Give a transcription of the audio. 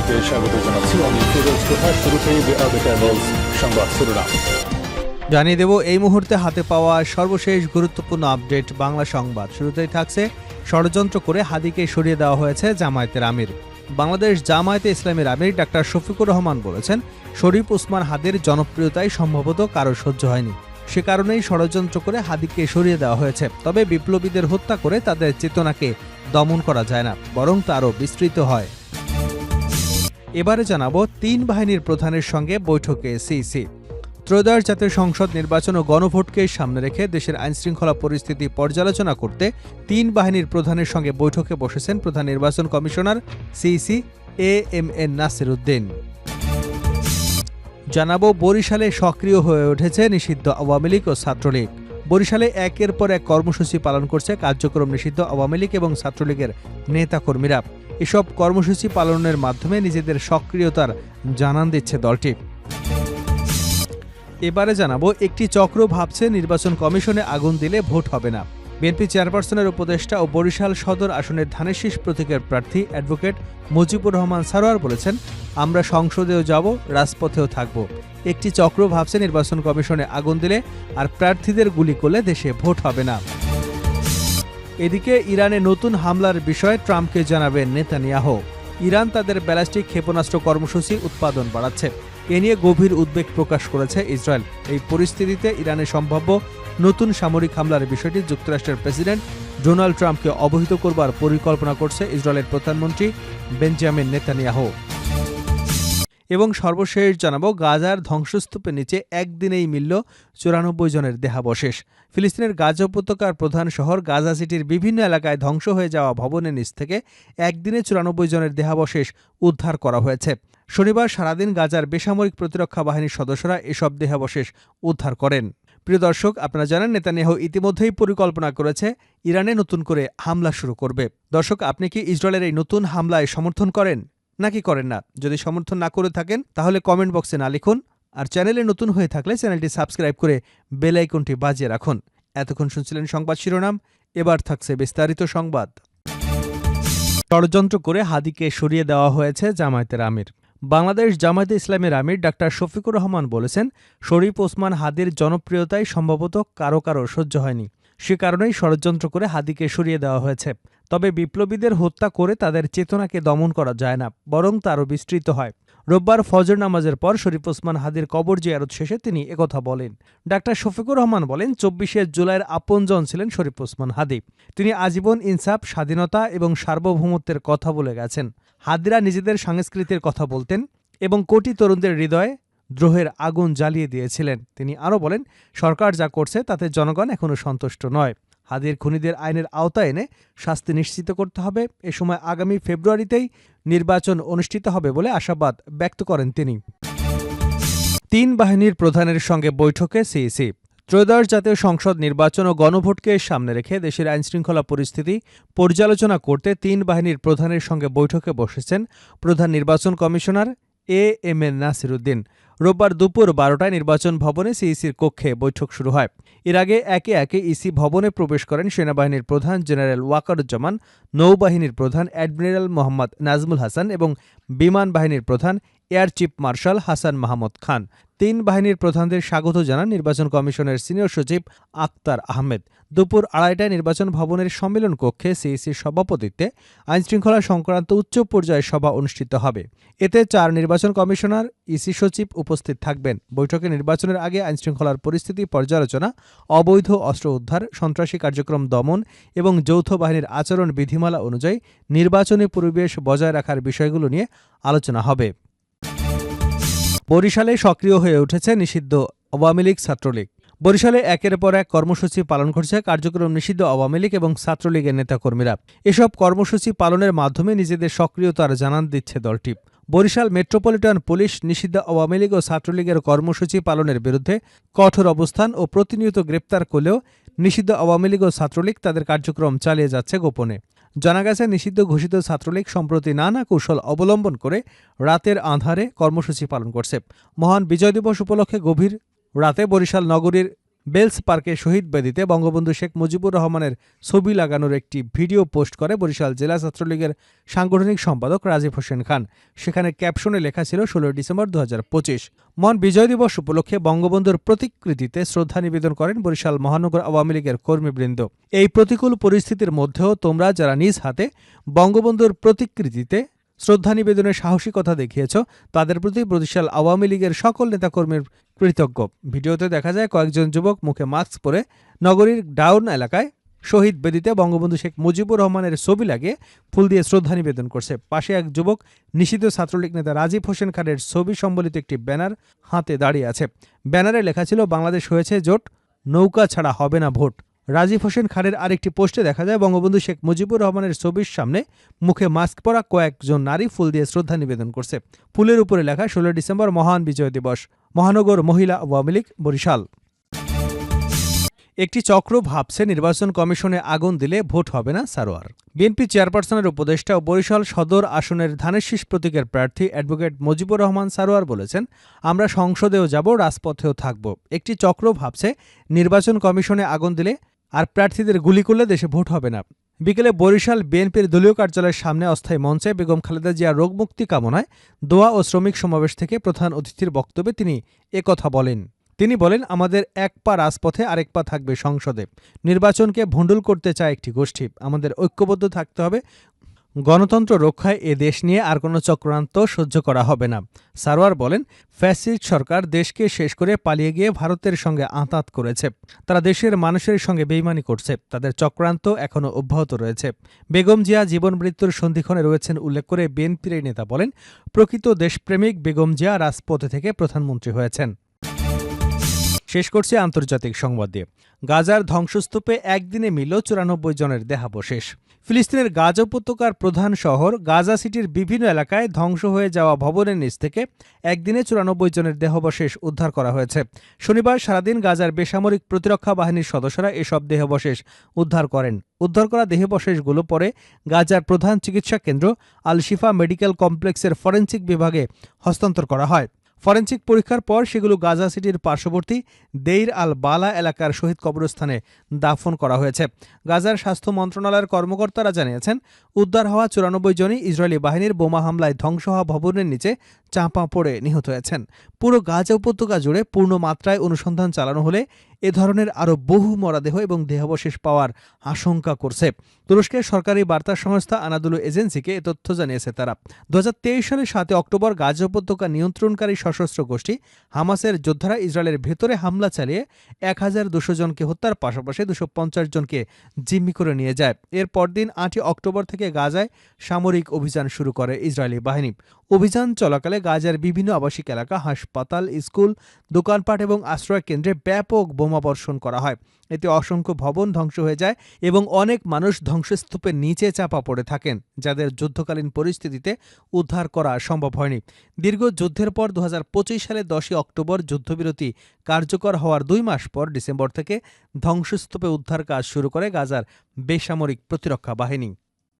আপনাদেরকে স্বাগত জানাচ্ছি। আমি ফিরোজ তোহা। শুরুতেই সংবাদ শিরোনাম জানিয়ে দেব এই মুহূর্তে হাতে পাওয়া সর্বশেষ গুরুত্বপূর্ণ আপডেট বাংলা সংবাদ। শুরুতেই থাকছে ষড়যন্ত্র করে হাদিকে সরিয়ে দেওয়া হয়েছে জামায়াতের আমির। বাংলাদেশ জামায়াতে ইসলামীর আমির ডাক্তার শফিকুর রহমান বলেছেন, শরীফ ওসমান হাদির জনপ্রিয়তায় সম্ভবত কারো সহ্য হয়নি, সে কারণেই ষড়যন্ত্র করে হাদিকে সরিয়ে দেওয়া হয়েছে। তবে বিপ্লবীদের হত্যা করে তাদের চেতনাকে দমন করা যায় না, বরং তা আরও বিস্তৃত হয়। এবারে জানাবো তিন বাহিনীর প্রধানের সঙ্গে বৈঠকে সিইসি। ত্রয়োদশ জাতীয় সংসদ নির্বাচন ও গণভোটকে সামনে রেখে দেশের আইনশৃঙ্খলা পরিস্থিতি পর্যালোচনা করতে তিন বাহিনীর প্রধানের সঙ্গে বৈঠকে বসেছেন প্রধান নির্বাচন commissioner CEC AMN Nasir Uddin. জানাবো বরিশালে সক্রিয় হয়ে উঠেছে নিষিদ্ধ আওয়ামী লীগ ও ছাত্রলীগ। বরিশালে একের পর এক কর্মসূচি পালন করছে কার্যক্রম নিষিদ্ধ আওয়ামী লীগ এবং ছাত্রলীগের নেতাকর্মীরা। এসব কর্মসূচি পালনের মাধ্যমে নিজেদের সক্রিয়তার জানান দিচ্ছে দলটি। এবারে জানাবো একটি চক্র ভাবছে নির্বাচন কমিশনে আগুন দিলে ভোট হবে না। বিএনপি চেয়ারপারসনের উপদেষ্টা ও বরিশাল সদর আসনের ধানের শীষ প্রতীকের প্রার্থী অ্যাডভোকেট মুজিবুর রহমান সারোয়ার বলেছেন, আমরা সংসদেও যাব, রাজপথেও থাকব। একটি চক্র ভাবছে নির্বাচন কমিশনে আগুন দিলে আর প্রার্থীদের গুলি করলে দেশে ভোট হবে না। এদিকে ইরানে নতুন হামলার বিষয়ে ট্রাম্পকে জানাবেন নেতানিয়াহু। ইরান তাদের ব্যালিস্টিক ক্ষেপণাস্ত্র কর্মসূচি উৎপাদন বাড়াচ্ছে, এ নিয়ে গভীর উদ্বেগ প্রকাশ করেছে ইসরায়েল। এই পরিস্থিতিতে ইরানে সম্ভাব্য নতুন সামরিক হামলার বিষয়টি যুক্তরাষ্ট্রের প্রেসিডেন্ট ডোনাল্ড ট্রাম্পকে অবহিত করবার পরিকল্পনা করছে ইসরায়েলের প্রধানমন্ত্রী বেঞ্জামিন নেতানিয়াহু। এবং সর্বশেষ জানাবো গাজার ধ্বংসস্তূপের নিচে একদিনেই মিলল 94 জনের দেহাবশেষ। ফিলিস্তিনের গাজা উপত্যকার প্রধান শহর গাজা সিটির বিভিন্ন এলাকায় ধ্বংস হয়ে যাওয়া ভবনের নিচ থেকে একদিনে 94 জনের দেহাবশেষ উদ্ধার করা হয়েছে। শনিবার সারাদিন গাজার বেসামরিক প্রতিরক্ষা বাহিনীর সদস্যরা এসব দেহাবশেষ উদ্ধার করেন। প্রিয় দর্শক, আপনারা জানেন নেতানিয়াহু ইতিমধ্যেই পরিকল্পনা করেছে ইরানে নতুন করে হামলা শুরু করবে। দর্শক, আপনি কি ইসরায়েলের এই নতুন হামলায় সমর্থন করেন নাকি করেন না? যদি সমর্থন না করে থাকেন তাহলে কমেন্ট বক্সে না লিখুন, আর চ্যানেলে নতুন হয়ে থাকলে চ্যানেলটি সাবস্ক্রাইব করে বেল আইকনটি বাজিয়ে রাখুন। এতক্ষণ শুনছিলেন সংবাদ শিরোনাম, এবার থাকছে বিস্তারিত সংবাদ। ষড়যন্ত্র করে হাদিকে সরিয়ে দেওয়া হয়েছে জামায়াতের আমির। বাংলাদেশ জামায়াতে ইসলামের আমির ডাক্তার শফিকুর রহমান বলেছেন, শরীফ ওসমান হাদির জনপ্রিয়তায় সম্ভবত কারো সহ্য হয়নি, সে কারণেই ষড়যন্ত্র করে হাদিকে সরিয়ে দেওয়া হয়েছে। তবে বিপ্লবীদের হত্যা করে তাদের চেতনাকে দমন করা যায় না, বরং তা আরও বিস্তৃত হয়। রোববার ফজর নামাজের পর শরীফ ওসমান হাদির কবর জিয়ারত শেষে তিনি একথা বলেন। ডাক্তার শফিকুর রহমান বলেন, 24শে জুলাইয়ের আপনজন ছিলেন শরীফ ওসমান হাদি। তিনি আজীবন ইনসাফ, স্বাধীনতা এবং সার্বভৌমত্বের কথা বলে গেছেন। হাদিরা নিজেদের সংস্কৃতির কথা বলতেন এবং কোটি তরুণদের হৃদয়ে দ্রোহের আগুন জ্বালিয়ে দিয়েছিলেন। তিনি আরও বলেন, সরকার যা করছে তাতে জনগণ এখনও সন্তুষ্ট নয়। হাদির খুনিদের আইনের আওতায় এনে শাস্তি নিশ্চিত করতে হবে। এ সময় আগামী ফেব্রুয়ারিতেই নির্বাচন অনুষ্ঠিত হবে বলে আশাবাদ ব্যক্ত করেন তিনি। তিন বাহিনীর প্রধানের সঙ্গে বৈঠকে সিইসি। ত্রয়োদশ জাতীয় সংসদ নির্বাচন ও গণভোটকে সামনে রেখে দেশের আইনশৃঙ্খলা পরিস্থিতি পর্যালোচনা করতে তিন বাহিনীর প্রধানের সঙ্গে বৈঠকে বসেছেন প্রধান নির্বাচন কমিশনার AMN নাসির উদ্দিন। রোববার দুপুর 12টায় নির্বাচন ভবনে সিইসির কক্ষে বৈঠক শুরু হয়। এর আগে একে একে ইসি ভবনে প্রবেশ করেন সেনাবাহিনীর প্রধান জেনারেল ওয়াকারুজ্জামান, নৌবাহিনীর প্রধান অ্যাডমিরাল মোহাম্মদ নাজমুল হাসান এবং বিমান বাহিনীর প্রধান air chief marshal Hasan Mahmud Khan. তিন বাহিনীর প্রধানদের স্বাগত জানান নির্বাচন কমিশনের সিনিয়র সচিব আক্তার আহমেদ। দুপুর 2:30টায় নির্বাচন ভবনের সম্মেলন কক্ষে সিইসির সভাপতিত্বে আইনশৃঙ্খলা সংক্রান্ত উচ্চ পর্যায়ের সভা অনুষ্ঠিত হবে। এতে 4 নির্বাচন কমিশনার, ইসি সচিব উপস্থিত থাকবেন। বৈঠকে নির্বাচনের আগে আইনশৃঙ্খলার পরিস্থিতি পর্যালোচনা, অবৈধ অস্ত্র উদ্ধার, সন্ত্রাসী কার্যক্রম দমন এবং যৌথ বাহিনীর আচরণ বিধিমালা অনুযায়ী নির্বাচনী পরিবেশ বজায় রাখার বিষয়গুলো নিয়ে আলোচনা হবে। বরিশালে সক্রিয় হয়ে উঠেছে নিষিদ্ধ আওয়ামী লীগ, ছাত্রলীগ। বরিশালে একের পর এক কর্মসূচি পালন করছে কার্যক্রম নিষিদ্ধ আওয়ামী লীগ এবং ছাত্রলীগের নেতাকর্মীরা। এসব কর্মসূচি পালনের মাধ্যমে নিজেদের সক্রিয়তার জানান দিচ্ছে দলটি। বরিশাল মেট্রোপলিটন পুলিশ নিষিদ্ধ আওয়ামী লীগ ও ছাত্রলীগের কর্মসূচি পালনের বিরুদ্ধে কঠোর অবস্থান ও প্রতিনিয়ত গ্রেপ্তার করলেও নিষিদ্ধ আওয়ামী লীগ ও ছাত্রলীগ তাদের কার্যক্রম চালিয়ে যাচ্ছে গোপনে। জানা গেছে, নিষিদ্ধ ঘোষিত ছাত্রলীগ সম্প্রতি নানা কৌশল অবলম্বন করে রাতের আঁধারে কর্মসূচি পালন করছে। মহান বিজয় দিবস উপলক্ষে গভীর রাতে বরিশাল নগরীর বেলস পার্কে শহীদ বেদিতে বঙ্গবন্ধু শেখ মুজিবুর রহমানের ছবি লাগানোর একটি ভিডিও পোস্ট করে বরিশাল জেলা ছাত্রলীগের সাংগঠনিক সম্পাদক রাজীব হোসেন খান। সেখানে ক্যাপশনে লেখা ছিল ১৬ ডিসেম্বর ২০২৫। মহান বিজয় দিবস উপলক্ষে বঙ্গবন্ধুর প্রতিকৃতিতে শ্রদ্ধা নিবেদন করেন বরিশাল মহানগর আওয়ামী লীগের কর্মীবৃন্দ। এই প্রতিকূল পরিস্থিতির মধ্যেও তোমরা যারা নিজ হাতে বঙ্গবন্ধুর প্রতিকৃতিতে শ্রদ্ধা নিবেদনের সাহসিকতা দেখিয়েছ, তাদের প্রতি বরিশাল আওয়ামী লীগের সকল নেতাকর্মীর কৃতজ্ঞ। ভিডিওতে দেখা যায় কয়েকজন যুবক মুখে মাস্ক পরে নগরীর ডাউন এলাকায় শহীদ বেদিতে বঙ্গবন্ধু শেখ মুজিবুর রহমানের ছবি লাগিয়ে ফুল দিয়ে শ্রদ্ধা নিবেদন করছে। পাশে এক যুবক নিষিদ্ধ ছাত্রলীগ নেতা রাজীব হোসেন খানের ছবি সম্বলিত একটি ব্যানার হাতে দাঁড়িয়ে আছে। ব্যানারে লেখা ছিল, বাংলাদেশ হয়েছে জোট, নৌকা ছাড়া হবে না ভোট। রাজীব হোসেন খানের আরেকটি পোস্টে দেখা যায় বঙ্গবন্ধু শেখ মুজিবুর রহমানের ছবির সামনে মুখে মাস্ক পরা কয়েকজন নারী ফুল দিয়ে শ্রদ্ধা নিবেদন করছে। ফুলের উপরে লেখা ১৬ ডিসেম্বর মহান বিজয় দিবস, মহানগর মহিলা আওয়ামী লীগ বরিশাল। একটি চক্র ভাবছে নির্বাচন কমিশনে আগুন দিলে ভোট হবে না সারোয়ার। বিএনপি চেয়ারপারসনের উপদেষ্টা ও বরিশাল সদর আসনের ধানের শীষ প্রতীকের প্রার্থী অ্যাডভোকেট মুজিবুর রহমান সারোয়ার বলেছেন, আমরা সংসদেও যাব, রাজপথেও থাকব। একটি চক্র ভাবছে নির্বাচন কমিশনে আগুন দিলে আর প্রার্থীদের গুলি করলে দেশে ভোট হবে না। বিকেলে বরিশাল বিএনপির দলীয় কার্যালয়ের সামনে অস্থায়ী মঞ্চে বেগম খালেদা জিয়ার রোগমুক্তি কামনায় দোয়া ও শ্রমিক সমাবেশ থেকে প্রধান অতিথির বক্তব্যে তিনি একথা বলেন। তিনি বলেন, আমাদের এক পা রাজপথে, আরেক পা থাকবে সংসদে। নির্বাচনকে ভণ্ডুল করতে চায় একটি গোষ্ঠী। আমাদের ঐক্যবদ্ধ থাকতে হবে। গণতন্ত্র রক্ষায় এ দেশ নিয়ে আর কোনো চক্রান্ত সহ্য করা হবে না। সারোয়ার বলেন, ফ্যাসিস্ট সরকার দেশকে শেষ করে পালিয়ে গিয়ে ভারতের সঙ্গে আঁতাত করেছে। তারা দেশের মানুষের সঙ্গে বেইমানি করছে। তাদের চক্রান্ত এখনও অব্যাহত রয়েছে। বেগম জিয়া জীবন মৃত্যুর সন্ধিক্ষণে রয়েছেন উল্লেখ করে বিএনপির এই নেতা বলেন, প্রকৃত দেশপ্রেমিক বেগম জিয়া রাজপথে থেকে প্রধানমন্ত্রী হয়েছেন। শেষ করছে আন্তর্জাতিক সংবাদ দিয়ে। গাজার ধ্বংসস্তূপে একদিনে মিলল ৯৪ জনের দেহাবশেষ। ফিলিস্তিনের গাজা উপত্যকার প্রধান শহর গাজা সিটির বিভিন্ন এলাকায় ধ্বংস হয়ে যাওয়া ভবনের নিচ থেকে একদিনে ৯৪ জনের দেহাবশেষ উদ্ধার করা হয়েছে। শনিবার সারাদিন গাজার বেসামরিক প্রতিরক্ষা বাহিনীর সদস্যরা এসব দেহাবশেষ উদ্ধার করেন। উদ্ধার করা দেহাবশেষগুলো পরে গাজার প্রধান চিকিৎসা কেন্দ্র আল শিফা মেডিকেল কমপ্লেক্সের ফরেনসিক বিভাগে হস্তান্তর করা হয়। ফরেনসিক পরীক্ষার পর সেগুলো গাজা সিটির পার্শ্ববর্তী দেইর আল বালা এলাকার শহীদ কবরস্থানে দাফন করা হয়েছে। গাজার স্বাস্থ্য মন্ত্রণালয়ের কর্মকর্তারা জানিয়েছেন, উদ্ধার হওয়া ৯৪ জনই ইসরায়েলি বাহিনীর বোমা হামলায় ধ্বংস হওয়া ভবনের নিচে চাপা পড়ে নিহত হয়েছেন। পুরো গাজা উপত্যকা জুড়ে পূর্ণ মাত্রায় অনুসন্ধান চালানো হলে এ ধরনের আরও বহু মরদেহ এবং দেহাবশেষ পাওয়ার আশঙ্কা করছে। তুরস্কের সরকারি বার্তা সংস্থা আনাদুলু এজেন্সিকে এ তথ্য জানিয়েছে তারা। ২০২৩ সালের ৭ অক্টোবর গাজা উপত্যকা নিয়ন্ত্রণকারী সশস্ত্র গোষ্ঠী হামাসের যোদ্ধারা ইসরায়েলের ভেতরে হামলা চালিয়ে ১,২০০ জনকে হত্যার পাশাপাশি ২৫০ জনকে জিম্মি করে নিয়ে যায়। এর পরদিন ৮ অক্টোবর থেকে গাজায় সামরিক অভিযান শুরু করে ইসরায়েলি বাহিনী। অভিযান চলাকালে গাজার বিভিন্ন আবাসিক এলাকা, হাসপাতাল, স্কুল, দোকানপাট এবং আশ্রয় কেন্দ্রে ব্যাপক বোমাবর্ষণ করা হয়। এতে অসংখ্য ভবন ধ্বংস হয়ে যায় এবং অনেক মানুষ ধ্বংসস্তূপের নিচে চাপা পড়ে থাকেন, যাদের যুদ্ধকালীন পরিস্থিতিতে উদ্ধার করা সম্ভব হয়নি। দীর্ঘ যুদ্ধের পর ২০২৫ সালের ১০ অক্টোবর যুদ্ধবিরতি কার্যকর হওয়ার ২ মাস পর ডিসেম্বর থেকে ধ্বংসস্তূপে উদ্ধার কাজ শুরু করে গাজার বেসামরিক প্রতিরক্ষা বাহিনী।